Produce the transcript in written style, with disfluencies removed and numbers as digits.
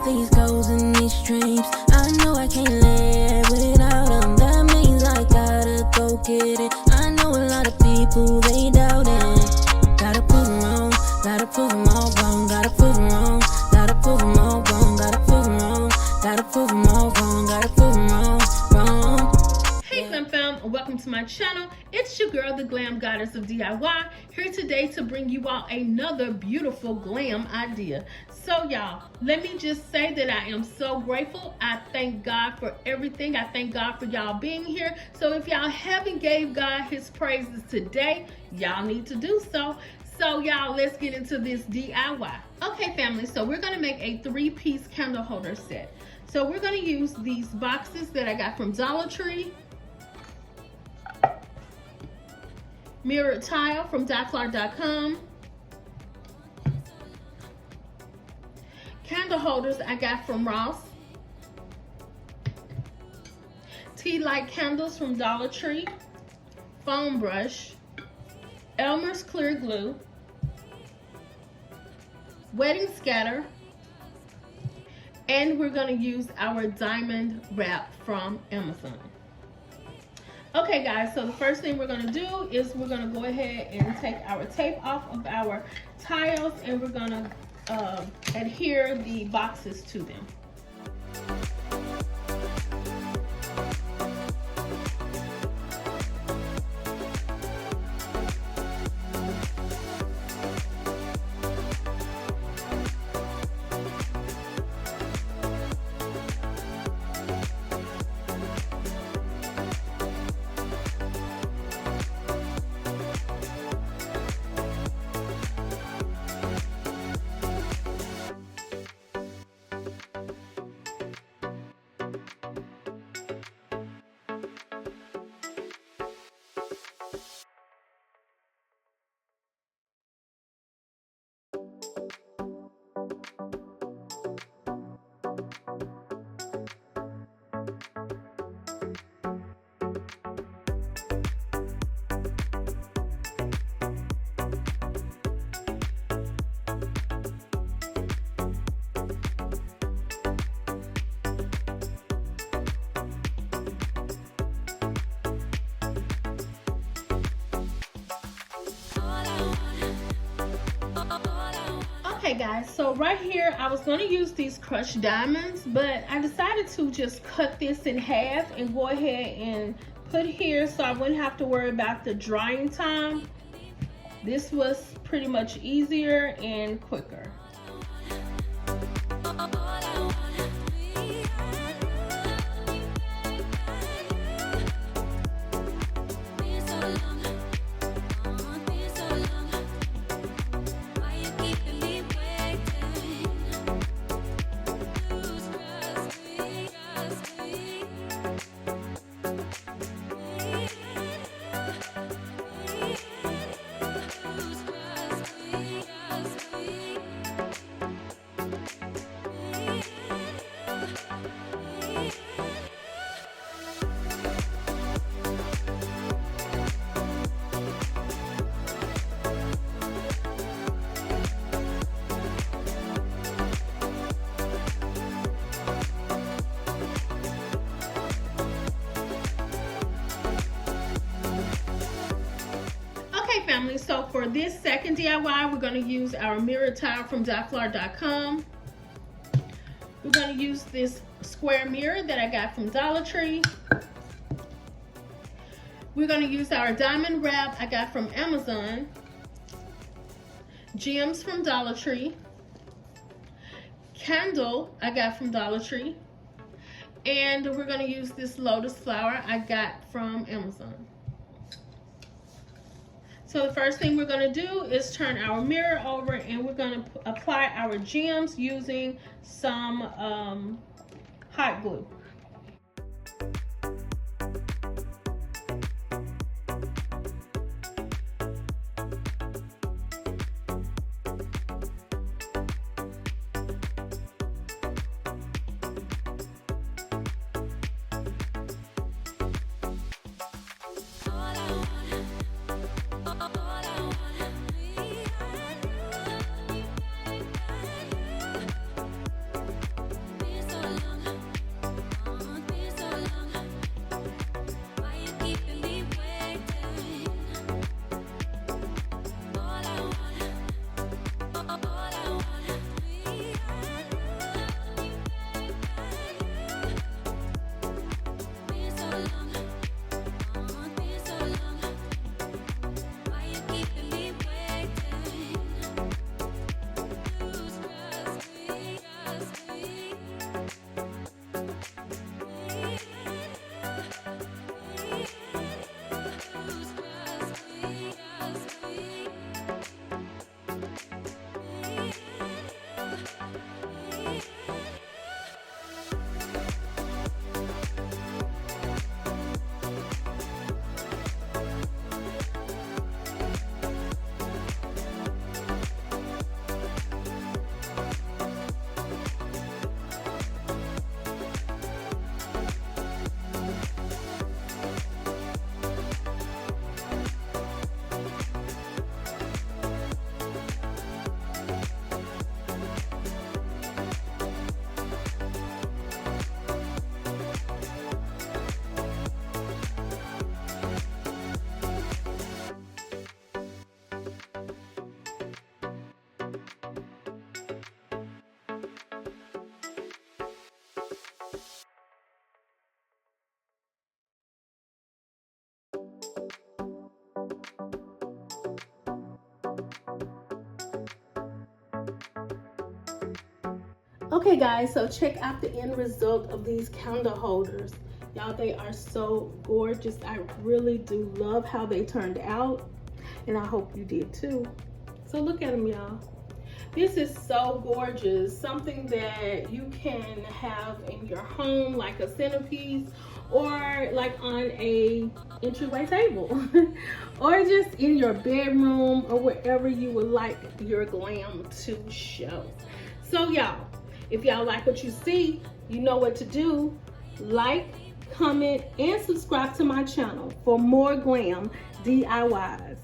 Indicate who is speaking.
Speaker 1: these goals and these dreams. I know I can't live without them. That means I gotta go get it. I know a lot of people, they doubt it. Gotta prove them wrong, gotta prove them all wrong. Gotta prove them wrong, gotta prove them all wrong. Gotta prove them wrong, gotta prove them all wrong. Gotta prove them wrong, wrong.
Speaker 2: Hey Glam fam, and welcome to my channel. It's your girl, the Glam Goddess of DIY, here today to bring you all another beautiful glam idea. So y'all, let me just say that I am so grateful. I thank God for everything. I thank God for y'all being here. So if y'all haven't gave God his praises today, y'all need to do so. So y'all, let's get into this DIY. Okay family, so we're gonna make a 3-piece candle holder set. So we're gonna use these boxes that I got from Dollar Tree, mirrored tile from Dotflower.com, candle holders I got from Ross, tea light candles from Dollar Tree, foam brush, Elmer's clear glue, wedding scatter, and we're going to use our diamond wrap from Amazon. Okay guys, so the first thing we're going to do is we're going to go ahead and take our tape off of our tiles, and we're going to adhere the boxes to them. Okay guys, so right here I was going to use these crushed diamonds, but I decided to just cut this in half and go ahead and put here so I wouldn't have to worry about the drying time. This was pretty much easier and quicker. Family, so for this second DIY, we're going to use our mirror tile from Dotflower.com. We're going to use this square mirror that I got from Dollar Tree. We're going to use our diamond wrap I got from Amazon, gems from Dollar Tree, candle I got from Dollar Tree, and we're going to use this lotus flower I got from Amazon. So the first thing we're going to do is turn our mirror over, and we're going to apply our gems using some hot glue. Okay guys, so check out the end result of these candle holders. Y'all, they are so gorgeous. I really do love how they turned out, and I hope you did too. So look at them, y'all. This is so gorgeous. Something that you can have in your home like a centerpiece, or like on a entryway table or just in your bedroom or wherever you would like your glam to show. So y'all, if y'all like what you see, you know what to do. Like, comment, and subscribe to my channel for more glam DIYs.